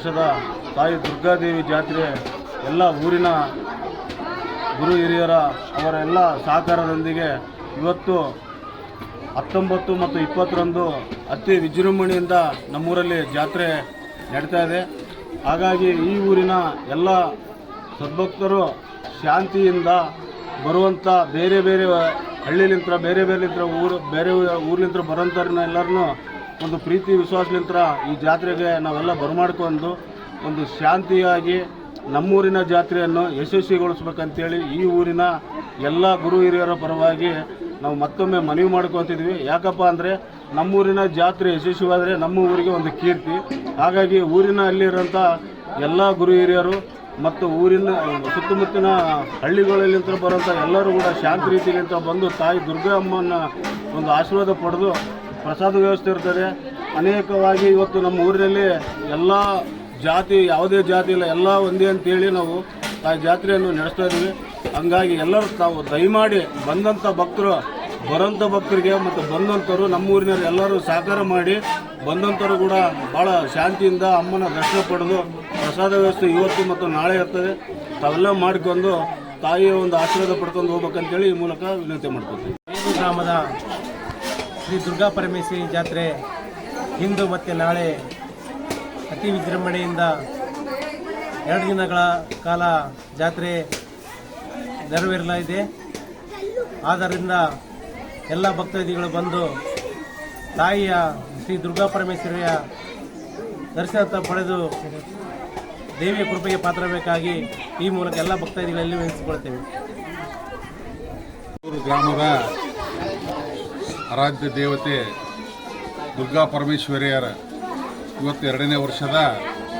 ವರ್ಷದ ತಾಯಿ ದುರ್ಗಾದೇವಿ ಜಾತ್ರೆ ಎಲ್ಲ ಊರಿನ ಗುರು ಹಿರಿಯರ ಅವರ ಎಲ್ಲ ಸಹಕಾರದೊಂದಿಗೆ ಇವತ್ತು 19 ಮತ್ತು 20ರಂದು ಅತಿ ವಿಜೃಂಭಣೆಯಿಂದ ನಮ್ಮೂರಲ್ಲಿ ಜಾತ್ರೆ ನಡೀತಾ ಇದೆ. ಹಾಗಾಗಿ ಈ ಊರಿನ ಎಲ್ಲ ಸದ್ಭಕ್ತರು ಶಾಂತಿಯಿಂದ ಬರುವಂಥ ಬೇರೆ ಬೇರೆ ಹಳ್ಳಿಲಿಂತ್ರ ಬೇರೆ ಊರ್ಲಿಂತ್ರ ಬರೋಂಥವ್ರನ್ನ ಎಲ್ಲರನ್ನೂ ಒಂದು ಪ್ರೀತಿ ವಿಶ್ವಾಸಲಿಂತ್ರ ಈ ಜಾತ್ರೆಗೆ ನಾವೆಲ್ಲ ಬರಮಾಡ್ಕೊಂಡು ಒಂದು ಶಾಂತಿಯಾಗಿ ನಮ್ಮೂರಿನ ಜಾತ್ರೆಯನ್ನು ಯಶಸ್ವಿಗೊಳಿಸ್ಬೇಕಂತೇಳಿ ಈ ಊರಿನ ಎಲ್ಲ ಗುರು ಹಿರಿಯರ ಪರವಾಗಿ ನಾವು ಮತ್ತೊಮ್ಮೆ ಮನವಿ ಮಾಡ್ಕೊತಿದ್ವಿ. ಯಾಕಪ್ಪ ಅಂದರೆ ನಮ್ಮೂರಿನ ಜಾತ್ರೆ ಯಶಸ್ವಿಯಾದರೆ ನಮ್ಮ ಊರಿಗೆ ಒಂದು ಕೀರ್ತಿ. ಹಾಗಾಗಿ ಊರಿನ ಅಲ್ಲಿರೋಂಥ ಎಲ್ಲ ಗುರು ಹಿರಿಯರು ಮತ್ತು ಊರಿನ ಸುತ್ತಮುತ್ತಲಿನ ಹಳ್ಳಿಗಳಲ್ಲಿಂತ ಬರೋಂಥ ಎಲ್ಲರೂ ಕೂಡ ಶಾಂತಿ ರೀತಿಯಿಂದ ಬಂದು ತಾಯಿ ದುರ್ಗಾ ಅಮ್ಮನ ಒಂದು ಆಶೀರ್ವಾದ ಪಡೆದು ಪ್ರಸಾದ ವ್ಯವಸ್ಥೆ ಇರ್ತದೆ. ಅನೇಕವಾಗಿ ಇವತ್ತು ನಮ್ಮ ಊರಿನಲ್ಲಿ ಎಲ್ಲ ಜಾತಿ, ಯಾವುದೇ ಜಾತಿ ಇಲ್ಲ, ಎಲ್ಲ ಒಂದೇ ಅಂತೇಳಿ ನಾವು ಆ ಜಾತ್ರೆಯನ್ನು ನಡೆಸ್ತಾ ಇದ್ದೀವಿ. ಹಂಗಾಗಿ ಎಲ್ಲರೂ ತಾವು ದಯಮಾಡಿ ಬಂದಂಥ ಭಕ್ತರು ಬರೋಂಥ ಭಕ್ತರಿಗೆ ಮತ್ತು ಬಂದಂಥವ್ರು ನಮ್ಮೂರಿನವ್ರು ಎಲ್ಲರೂ ಸಹಕಾರ ಮಾಡಿ ಬಂದಂಥವ್ರು ಕೂಡ ಭಾಳ ಶಾಂತಿಯಿಂದ ಅಮ್ಮನ ದರ್ಶನ ಪಡೆದು ಪ್ರಸಾದ ವ್ಯವಸ್ಥೆ ಇವತ್ತು ಮತ್ತು ನಾಳೆ ಇರ್ತದೆ. ತಾವೆಲ್ಲ ಮಾಡಿಕೊಂಡು ತಾಯಿಯ ಒಂದು ಆಶೀರ್ವಾದ ಪಡ್ಕೊಂಡು ಹೋಗ್ಬೇಕಂತೇಳಿ ಈ ಮೂಲಕ ವಿನಂತಿ ಮಾಡ್ಕೊತೀವಿ. ಈ ಗ್ರಾಮದ ಶ್ರೀ ದುರ್ಗಾ ಪರಮೇಶ್ವರಿ ಜಾತ್ರೆ ಇಂದು ಮತ್ತು ನಾಳೆ ಅತಿ ವಿಜೃಂಭಣೆಯಿಂದ 2 ದಿನಗಳ ಕಾಲ ಜಾತ್ರೆ ನೆರವೇರಲಿದೆ. ಆದ್ದರಿಂದ ಎಲ್ಲ ಭಕ್ತಾದಿಗಳು ಬಂದು ತಾಯಿಯ ಶ್ರೀ ದುರ್ಗಾ ಪರಮೇಶ್ವರಿಯ ದರ್ಶನ ಪಡೆದು ದೇವಿಯ ಕೃಪೆಗೆ ಪಾತ್ರಬೇಕಾಗಿ ಈ ಮೂಲಕ ಎಲ್ಲ ಭಕ್ತಾದಿಗಳಲ್ಲಿ ವಿನಂತಿಸಿಕೊಳ್ತೇವೆ. ಗ್ರಾಮದ ಆರಾಧ್ಯ ದೇವತೆ ದುರ್ಗಾ ಪರಮೇಶ್ವರಿಯರ ಇವತ್ತು 2ನೇ ವರ್ಷದ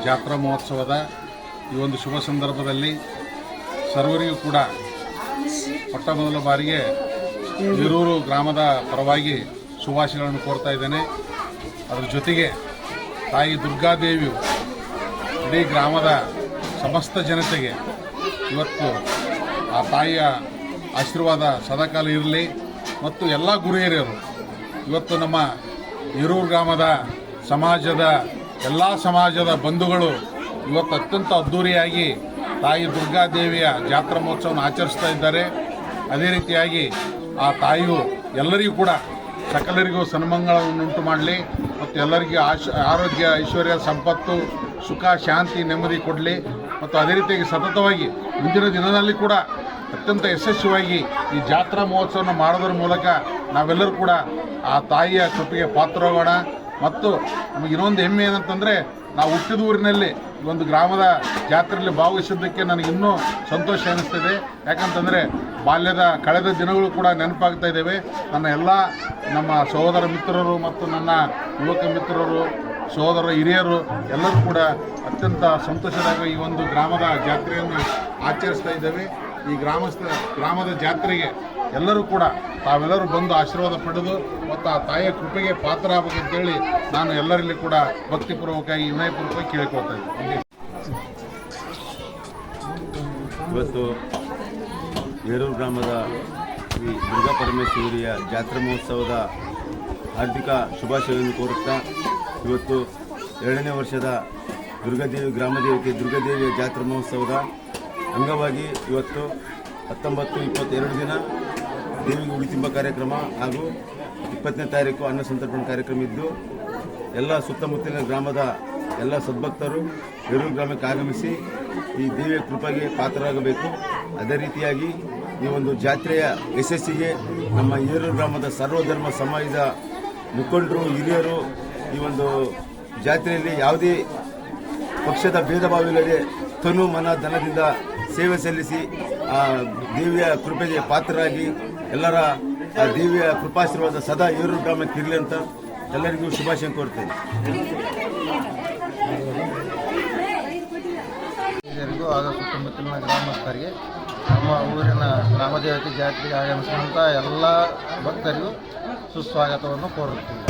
ಜಾತ್ರಾ ಮಹೋತ್ಸವದ ಈ ಒಂದು ಶುಭ ಸಂದರ್ಭದಲ್ಲಿ ಸರ್ವರಿಗೂ ಕೂಡ ಮೊಟ್ಟಮೊದಲ ಬಾರಿಗೆ ಹಿರೂರು ಗ್ರಾಮದ ಪರವಾಗಿ ಶುಭಾಶಯಗಳನ್ನು ಕೋರ್ತಾ ಇದ್ದೇನೆ. ಅದರ ಜೊತೆಗೆ ತಾಯಿ ದುರ್ಗಾದೇವಿಯು ಇಡೀ ಗ್ರಾಮದ ಸಮಸ್ತ ಜನತೆಗೆ ಇವತ್ತು ಆ ತಾಯಿಯ ಆಶೀರ್ವಾದ ಸದಾಕಾಲ ಇರಲಿ. ಮತ್ತು ಎಲ್ಲ ಗುರು ಹಿರಿಯರು ಇವತ್ತು ನಮ್ಮ ಹಿರೂರು ಗ್ರಾಮದ ಸಮಾಜದ ಎಲ್ಲ ಸಮಾಜದ ಬಂಧುಗಳು ಇವತ್ತು ಅತ್ಯಂತ ಅದ್ಧೂರಿಯಾಗಿ ತಾಯಿ ದುರ್ಗಾದೇವಿಯ ಜಾತ್ರಾ ಮಹೋತ್ಸವವನ್ನು ಆಚರಿಸ್ತಾ ಇದ್ದಾರೆ. ಅದೇ ರೀತಿಯಾಗಿ ಆ ತಾಯಿಯು ಎಲ್ಲರಿಗೂ ಕೂಡ ಸಕಲರಿಗೂ ಸನ್ಮಂಗಳವನ್ನುಂಟು ಮಾಡಲಿ ಮತ್ತು ಎಲ್ಲರಿಗೂ ಆರೋಗ್ಯ, ಐಶ್ವರ್ಯ, ಸಂಪತ್ತು, ಸುಖ, ಶಾಂತಿ, ನೆಮ್ಮದಿ ಕೊಡಲಿ. ಮತ್ತು ಅದೇ ರೀತಿಯಾಗಿ ಸತತವಾಗಿ ಮುಂದಿನ ದಿನದಲ್ಲಿ ಕೂಡ ಅತ್ಯಂತ ಯಶಸ್ವಿಯಾಗಿ ಈ ಜಾತ್ರಾ ಮಹೋತ್ಸವವನ್ನು ಮಾಡೋದ್ರ ಮೂಲಕ ನಾವೆಲ್ಲರೂ ಕೂಡ ಆ ತಾಯಿಯ ಕೃಪೆಗೆ ಪಾತ್ರರಾಗೋಣ. ಮತ್ತು ನಮಗೆ ಇನ್ನೊಂದು ಹೆಮ್ಮೆ ಏನಂತಂದರೆ ನಾವು ಹುಟ್ಟಿದ ಊರಿನಲ್ಲಿ ಈ ಒಂದು ಗ್ರಾಮದ ಜಾತ್ರೆಯಲ್ಲಿ ಭಾಗವಹಿಸಿದ್ದಕ್ಕೆ ನನಗೆ ಇನ್ನೂ ಸಂತೋಷ ಅನ್ನಿಸ್ತಿದೆ. ಯಾಕಂತಂದರೆ ಬಾಲ್ಯದ ಕಳೆದ ದಿನಗಳು ಕೂಡ ನೆನಪಾಗ್ತಾ ಇದ್ದೇವೆ. ನನ್ನ ಎಲ್ಲ ನಮ್ಮ ಸಹೋದರ ಮಿತ್ರರು ಮತ್ತು ನನ್ನ ಯುವಕ ಮಿತ್ರರು, ಸಹೋದರ ಹಿರಿಯರು ಎಲ್ಲರೂ ಕೂಡ ಅತ್ಯಂತ ಸಂತೋಷದಾಗ ಈ ಒಂದು ಗ್ರಾಮದ ಜಾತ್ರೆಯನ್ನು ಆಚರಿಸ್ತಾ ಇದ್ದೇವೆ. ಈ ಗ್ರಾಮದ ಜಾತ್ರೆಗೆ ಎಲ್ಲರೂ ಕೂಡ ತಾವೆಲ್ಲರೂ ಬಂದು ಆಶೀರ್ವಾದ ಪಡೆದು ಮತ್ತು ಆ ತಾಯಿಯ ಕೃಪೆಗೆ ಪಾತ್ರ ಆಗಬೇಕಂತೇಳಿ ನಾನು ಎಲ್ಲರಲ್ಲಿ ಕೂಡ ಭಕ್ತಿಪೂರ್ವಕವಾಗಿ ವಿನಯಪೂರ್ವಕವಾಗಿ ಕೇಳಿಕೊಳ್ತಾ ಇದ್ದೀನಿ. ಇವತ್ತು ಹೇರೂರು ಗ್ರಾಮದ ಶ್ರೀ ದುರ್ಗಾ ಪರಮೇಶ್ವರಿಯ ಜಾತ್ರಾ ಮಹೋತ್ಸವದ ಹಾರ್ದಿಕ ಶುಭಾಶಯವನ್ನು ಕೋರುತ್ತಾ ಇವತ್ತು 2ನೇ ವರ್ಷದ ಗ್ರಾಮದೇವತೆ ದುರ್ಗಾದೇವಿಯ ಜಾತ್ರಾ ಮಹೋತ್ಸವದ ಅಂಗವಾಗಿ ಇವತ್ತು 19, 22 ದಿನ ದೇವಿಗೆ ಉಡಿ ತುಂಬ ಕಾರ್ಯಕ್ರಮ ಹಾಗೂ 20ನೇ ತಾರೀಕು ಅನ್ನ ಸಂತರ್ಪಣೆ ಕಾರ್ಯಕ್ರಮ ಇದ್ದು ಎಲ್ಲ ಸುತ್ತಮುತ್ತಲಿನ ಗ್ರಾಮದ ಎಲ್ಲ ಸದ್ಭಕ್ತರು ಹೇರೂರು ಗ್ರಾಮಕ್ಕೆ ಆಗಮಿಸಿ ಈ ದೇವಿಯ ಕೃಪೆಗೆ ಪಾತ್ರರಾಗಬೇಕು. ಅದೇ ರೀತಿಯಾಗಿ ಈ ಒಂದು ಜಾತ್ರೆಯ ಯಶಸ್ಸಿಗೆ ನಮ್ಮ ಹೇರೂರು ಗ್ರಾಮದ ಸರ್ವಧರ್ಮ ಸಮಾಜದ ಮುಖಂಡರು, ಹಿರಿಯರು ಈ ಒಂದು ಜಾತ್ರೆಯಲ್ಲಿ ಯಾವುದೇ ಪಕ್ಷದ ಭೇದ ಭಾವವಿಲ್ಲದೆ ತನು ಮನ ಧನದಿಂದ ಸೇವೆ ಸಲ್ಲಿಸಿ ಆ ದೇವಿಯ ಕೃಪೆಗೆ ಪಾತ್ರರಾಗಿ ಎಲ್ಲರ ಆ ದೇವಿಯ ಕೃಪಾಶೀರ್ವಾದ ಸದಾ ಹೇರೂರು ಗ್ರಾಮಕ್ಕೆ ಇರಲಿ ಅಂತ ಎಲ್ಲರಿಗೂ ಶುಭಾಶಯ ಕೋರ್ತೇನೆ. ಹಿರಿಯರಿಗೂ ಹಾಗೂ ಸುತ್ತಮುತ್ತಲಿನ ಗ್ರಾಮಸ್ಥರಿಗೆ ನಮ್ಮ ಊರಿನ ಗ್ರಾಮದೇವತೆ ಜಾತ್ರೆಗೆ ಆಗಮಿಸಿದಂಥ ಎಲ್ಲ ಭಕ್ತರಿಗೂ ಸುಸ್ವಾಗತವನ್ನು ಕೋರುತ್ತೀವಿ.